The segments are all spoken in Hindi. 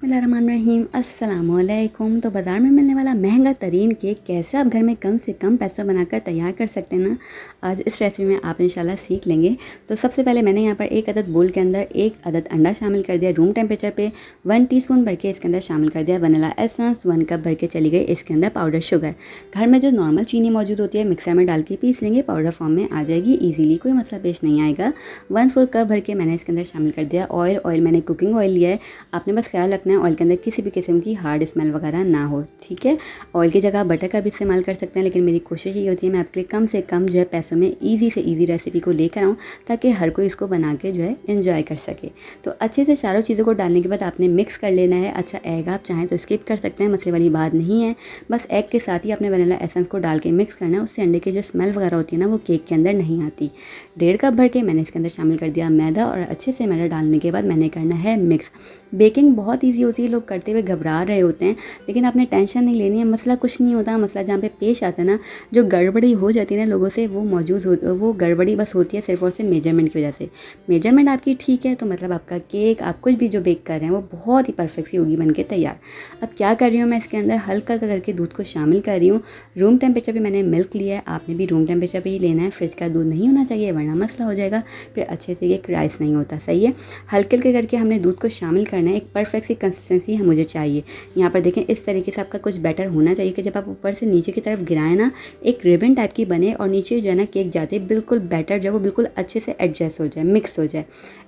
बिस्मिल्लाहिर्रहमानिर्रहीम अस्सलामुअलैकुम। तो बाज़ार में मिलने वाला महंगा तरीन केक कैसे आप घर में कम से कम पैसों में बनाकर तैयार कर सकते हैं ना, आज इस रेसिपी में आप इंशाल्लाह सीख लेंगे। तो सबसे पहले मैंने यहाँ पर एक अदद बोल के अंदर एक अदद अंडा शामिल कर दिया रूम टेम्परेचर पे। 1 टीस्पून भर के इसके अंदर शामिल कर दिया वनीला एसेंस। 1 कप भर के चली गई इसके अंदर पाउडर शुगर। घर में जो नॉर्मल चीनी मौजूद होती है मिक्सर में डाल के पीस लेंगे, पाउडर फॉर्म में आ जाएगी ईजीली, कोई मसला पेश नहीं आएगा। 1/4 कप भर के मैंने इसके अंदर शामिल कर दिया ऑयल मैंने कुकिंग ऑयल लिया है। आपने बस ख्याल रखना है ऑयल के अंदर किसी भी किस्म की हार्ड स्मेल वगैरह ना हो, ठीक है। ऑयल की जगह बटर का भी इस्तेमाल कर सकते हैं, लेकिन मेरी कोशिश ये होती है मैं आपके लिए कम से कम जो है पैसों में ईजी से ईजी रेसिपी को लेकर आऊँ, ताकि हर कोई इसको बना के जो है एंजॉय कर सके। तो अच्छे से चारों चीज़ों को डालने के बाद आपने मिक्स कर लेना है। अच्छा, एग आप चाहें तो स्किप कर सकते हैं, मसले वाली बात नहीं है। बस एग के साथ ही आपने वनीला एसेंस को डाल के मिक्स करना है, उससे अंडे की जो स्मेल वगैरह होती है ना वो केक के अंदर नहीं आती। 1.5 कप भर के मैंने इसके अंदर शामिल कर दिया मैदा, और अच्छे से मैदा डालने के बाद मैंने करना है मिक्स। बेकिंग बहुत ईजी होती है, लोग करते हुए घबरा रहे होते हैं, लेकिन आपने टेंशन नहीं लेनी है। मसला कुछ नहीं होता, मसला जहाँ पे पेश आता है ना, जो गड़बड़ी हो जाती है ना लोगों से, वो गड़बड़ी बस होती है सिर्फ और सिर्फ मेजरमेंट की वजह से। मेजरमेंट आपकी ठीक है तो मतलब आपका केक, आप कुछ भी जो बेक कर रहे हैं वो बहुत ही परफेक्ट सी होगी बन के तैयार। अब क्या कर रही हूँ मैं, इसके अंदर हल्का हल्का करके दूध को शामिल कर रही हूँ। रूम टेम्परेचर पे मैंने मिल्क लिया है, आपने भी रूम टेम्परेचर पे ही लेना है। फ्रिज का दूध नहीं होना चाहिए वरना मसला हो जाएगा, फिर अच्छे से ये राइस नहीं होता, सही है। हल्के हल्के करके हमने दूध को शामिल करना है। एक परफेक्ट सी कंसिस्टेंसी मुझे चाहिए। यहाँ पर देखें इस तरीके से आपका कुछ बैटर होना चाहिए कि जब आप ऊपर से नीचे की तरफ गिराएं ना, एक रिबन टाइप की बने और नीचे जो है ना केक जाते बिल्कुल बैटर जो है वो बिल्कुल अच्छे से एडजस्ट हो जाए, मिक्स हो जाए,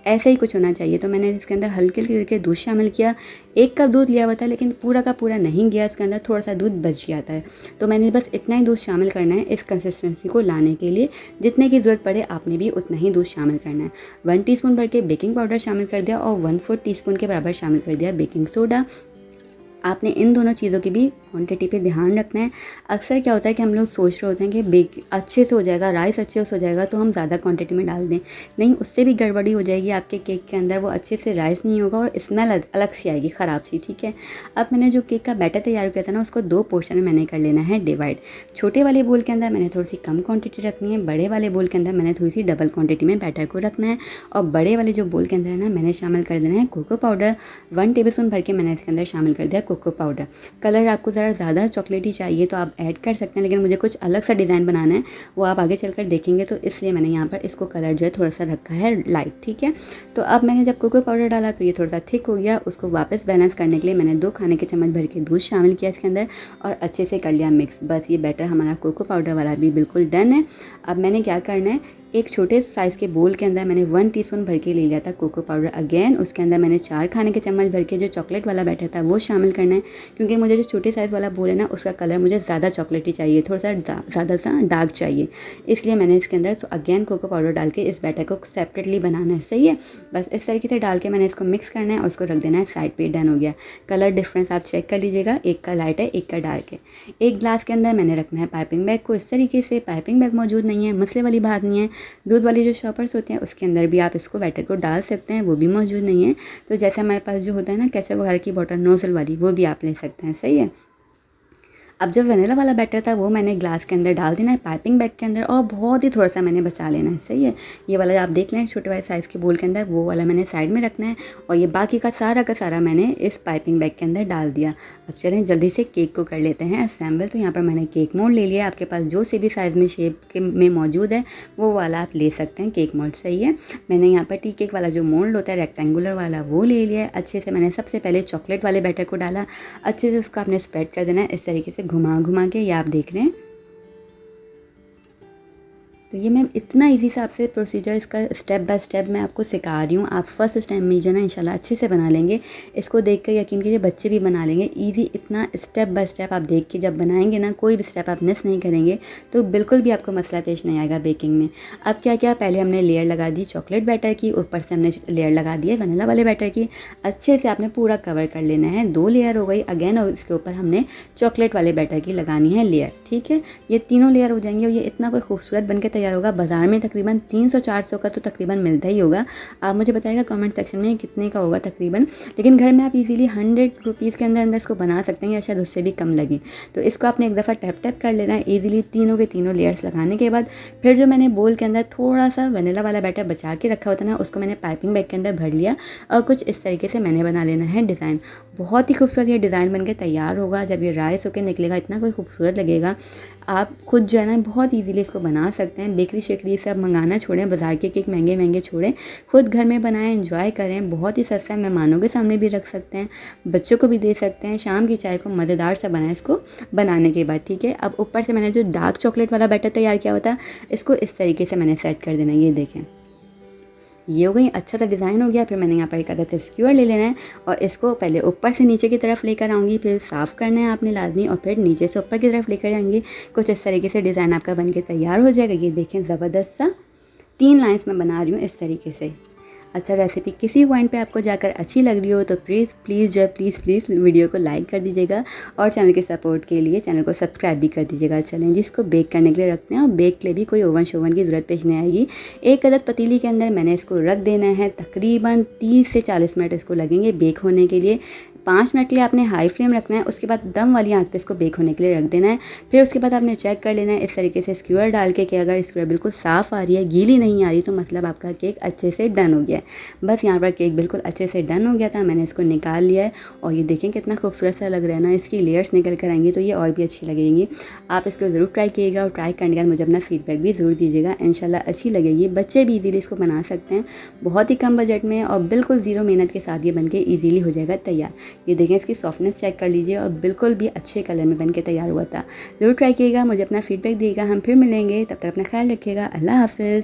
ऐसा ही कुछ होना चाहिए। तो मैंने इसके अंदर हल्के हल्के करके दूध शामिल किया। 1 कप दूध लिया हुआ था, लेकिन पूरा का पूरा नहीं गया, इसके अंदर थोड़ा सा दूध बच जाता है। तो मैंने बस इतना ही दूध शामिल करना है इस कंसिस्टेंसी को लाने के लिए। जितने की ज़रूरत पड़े आपने भी उतना ही दूध शामिल करना है। 1 टीस्पून भर के बेकिंग पाउडर शामिल कर दिया और 1/4 टीस्पून के बराबर शामिल कर दिया बेकिंग सोडा। आपने इन दोनों चीज़ों की भी क्वांटिटी पे ध्यान रखना है। अक्सर क्या होता है कि हम लोग सोच रहे होते हैं कि बेक अच्छे से हो जाएगा, राइस अच्छे से हो जाएगा तो हम ज़्यादा क्वांटिटी में डाल दें, नहीं, उससे भी गड़बड़ी हो जाएगी आपके केक के अंदर। वो अच्छे से राइस नहीं होगा और स्मेल अलग सी आएगी, ख़राब सी, ठीक है। अब मैंने जो केक का बैटर तैयार किया था ना, उसको 2 पोर्शन में मैंने कर लेना है डिवाइड। छोटे वाले बोल के अंदर मैंने थोड़ी सी कम क्वान्टिटी रखनी है, बड़े वाले बोल के अंदर मैंने थोड़ी सी डबल क्वान्टिटी में बैटर को रखना है। और बड़े वाले जो बोल के अंदर है ना, मैंने शामिल कर देना है कोको पाउडर। 1 टेबल स्पून भर के मैंने इसके अंदर शामिल कर दिया कोको पाउडर। कलर आपको ज़रा ज़्यादा चॉकलेटी चाहिए तो आप ऐड कर सकते हैं, लेकिन मुझे कुछ अलग सा डिज़ाइन बनाना है, वो आप आगे चलकर देखेंगे, तो इसलिए मैंने यहाँ पर इसको कलर जो है थोड़ा सा रखा है लाइट, ठीक है। तो अब मैंने जब कोको पाउडर डाला तो ये थोड़ा सा थिक हो गया, उसको वापस बैलेंस करने के लिए मैंने 2 खाने के चम्मच भर के दूध शामिल किया इसके अंदर और अच्छे से कर लिया मिक्स। बस ये बैटर हमारा कोको पाउडर वाला भी बिल्कुल डन है। अब मैंने क्या करना है, एक छोटे साइज़ के बोल के अंदर मैंने 1 टीस्पून भर के ले लिया था कोको पाउडर अगेन। उसके अंदर मैंने 4 खाने के चम्मच भर के जो चॉकलेट वाला बैटर था वो शामिल करना है, क्योंकि मुझे जो छोटे साइज़ वाला बोल है ना उसका कलर मुझे ज़्यादा चॉकलेटी चाहिए, थोड़ा सा ज़्यादा सा डार्क चाहिए, इसलिए मैंने इसके अंदर अगेन कोको पाउडर डाल के इस बैटर को सेपरेटली बनाना है, सही है। बस इस तरीके से डाल के मैंने इसको मिक्स करना है और उसको रख देना है साइड पे। डन हो गया। कलर डिफरेंस आप चेक कर लीजिएगा, एक का लाइट है एक का डार्क है। एक ग्लास के अंदर मैंने रखना है पाइपिंग बैग को इस तरीके से। पाइपिंग बैग मौजूद नहीं है, मसले वाली बात नहीं है। दूध वाली जो शॉपर्स होते हैं उसके अंदर भी आप इसको बैटर को डाल सकते हैं, वो भी मौजूद नहीं है। तो जैसे हमारे पास जो होता है ना केचप वगैरह की बॉटल नोजल वाली, वो भी आप ले सकते हैं, सही है। अब जो वनीला वाला बैटर था वो मैंने ग्लास के अंदर डाल देना है पाइपिंग बैग के अंदर, और बहुत ही थोड़ा सा मैंने बचा लेना है, सही है। ये वाला आप देख लें छोटे वाले साइज़ के बोल के अंदर, वो वाला मैंने साइड में रखना है, और ये बाकी का सारा मैंने इस पाइपिंग बैग के अंदर डाल दिया। अब चलें जल्दी से केक को कर लेते हैं असेंबल। तो यहाँ पर मैंने केक मोल्ड ले लिया, आपके पास जो से भी साइज़ में शेप के में मौजूद है वो वाला आप ले सकते हैं केक मोल्ड, सही है। मैंने यहाँ पर टी केक वाला जो मोल्ड होता है रेक्टेंगुलर वाला वो ले लिया है। अच्छे से मैंने सबसे पहले चॉकलेट वाले बैटर को डाला, अच्छे से उसको आपने स्प्रेड कर देना है इस तरीके से घुमा घुमा के, ये आप देख रहे हैं। तो ये मैं इतना इजी से आपसे प्रोसीजर इसका स्टेप बाय स्टेप मैं आपको सिखा रही हूँ। आप फर्स्ट टाइम में जो ना इंशाल्लाह अच्छे से बना लेंगे। इसको देखकर यकीन कीजिए बच्चे भी बना लेंगे। इजी इतना स्टेप बाय स्टेप आप देख के जब बनाएंगे ना, कोई भी स्टेप आप मिस नहीं करेंगे, तो बिल्कुल भी आपको मसला पेश नहीं आएगा बेकिंग में। अब क्या क्या, पहले हमने लेयर लगा दी चॉकलेट बैटर की, ऊपर से हमने लेयर लगा दी है वनीला वाले बैटर की। अच्छे से आपने पूरा कवर कर लेना है। 2 लेयर हो गई अगेन, और इसके ऊपर हमने चॉकलेट वाले बैटर की लगानी है लेयर, ठीक है। ये तीनों लेयर हो जाएंगे और ये इतना कोई खूबसूरत बन के तैयार होगा। बाज़ार में तकरीबन 300-400 का तो तकरीबन मिलता ही होगा। आप मुझे बताइएगा कमेंट सेक्शन में कितने का होगा तकरीबन, लेकिन घर में आप इजीली 100 रुपीज़ के अंदर इसको बना सकते हैं या शायद उससे भी कम लगे। तो इसको आपने एक दफ़ा टैप टैप कर लेना है ईज़िली। तीनों के तीनों लेयर्स लगाने के बाद फिर जो मैंने बोल के अंदर थोड़ा-सा वनीला वाला बैटर बचा के रखा होता है ना, उसको मैंने पाइपिंग बैग के अंदर भर लिया और कुछ इस तरीके से मैंने बना लेना है डिज़ाइन। बहुत ही खूबसूरत ये डिज़ाइन बन के तैयार होगा। जब ये राइस होके निकलेगा इतना कोई खूबसूरत लगेगा। आप खुद जो है ना बहुत ईज़िली इसको बना सकते हैं। बेकरी शेकरी से आप मंगाना छोड़ें, बाज़ार के केक महँगे-महँगे छोड़ें, खुद घर में बनाएँ, एन्जॉय करें। बहुत ही सस्ता है, मेहमानों के सामने भी रख सकते हैं, बच्चों को भी दे सकते हैं। शाम की चाय को मज़ेदार सा बनाएँ इसको बनाने के बाद, ठीक है। अब ऊपर से मैंने जो डार्क चॉकलेट वाला बैटर तैयार किया हुआ था, इसको इस तरीके से मैंने सेट कर देना है, ये देखें। ये हो गई, अच्छा सा डिज़ाइन हो गया। फिर मैंने यहाँ पर एक आधा स्क्यूअर ले लेना है और इसको पहले ऊपर से नीचे की तरफ लेकर आऊँगी, फिर साफ़ करना है आपने लाज़मी, और फिर नीचे से ऊपर की तरफ लेकर आएँगे। कुछ इस तरीके से डिज़ाइन आपका बन के तैयार हो जाएगा। ये देखें ज़बरदस्त सा 3 लाइन्स में बना रही हूँ इस तरीके से। अच्छा, रेसिपी किसी पॉइंट पे आपको जाकर अच्छी लग रही हो तो प्लीज़ वीडियो को लाइक कर दीजिएगा और चैनल के सपोर्ट के लिए चैनल को सब्सक्राइब भी कर दीजिएगा। चलें जिसको बेक करने के लिए रखते हैं, और बेक के लिए भी कोई ओवन शोवन की ज़रूरत पेश नहीं आएगी। एक अदद पतीली के अंदर मैंने इसको रख देना है। तकरीबन 30 से 40 मिनट इसको लगेंगे बेक होने के लिए। 5 मिनट के लिए आपने हाई फ्लेम रखना है, उसके बाद दम वाली आंच पे इसको बेक होने के लिए रख देना है। फिर उसके बाद आपने चेक कर लेना है इस तरीके से स्क्यूअर डाल के कि अगर स्क्यूअर बिल्कुल साफ़ आ रही है, गीली नहीं आ रही, तो मतलब आपका केक अच्छे से डन हो गया है। बस यहाँ पर केक बिल्कुल अच्छे से डन हो गया था, मैंने इसको निकाल लिया है और ये देखें कितना खूबसूरत सा लग रहा है ना। इसकी लेयर्स निकल कर आएंगी तो ये और भी अच्छी लगेंगी। आप इसको ज़रूर ट्राई कीजिएगा और ट्राई करने के बाद मुझे अपना फीडबैक भी ज़रूर दीजिएगा। इंशाल्लाह अच्छी लगेगी, बच्चे भी ईज़िली इसको बना सकते हैं, बहुत ही कम बजट में और बिल्कुल ज़ीरो मेहनत के साथ ये बन के ईज़िली हो जाएगा तैयार। ये देखें इसकी सॉफ्टनेस चेक कर लीजिए और बिल्कुल भी अच्छे कलर में बन के तैयार हुआ था। ज़रूर ट्राई कीजिएगा, मुझे अपना फीडबैक दिएगा। हम फिर मिलेंगे, तब तक अपना ख्याल रखिएगा। अल्लाह हाफ़िज़।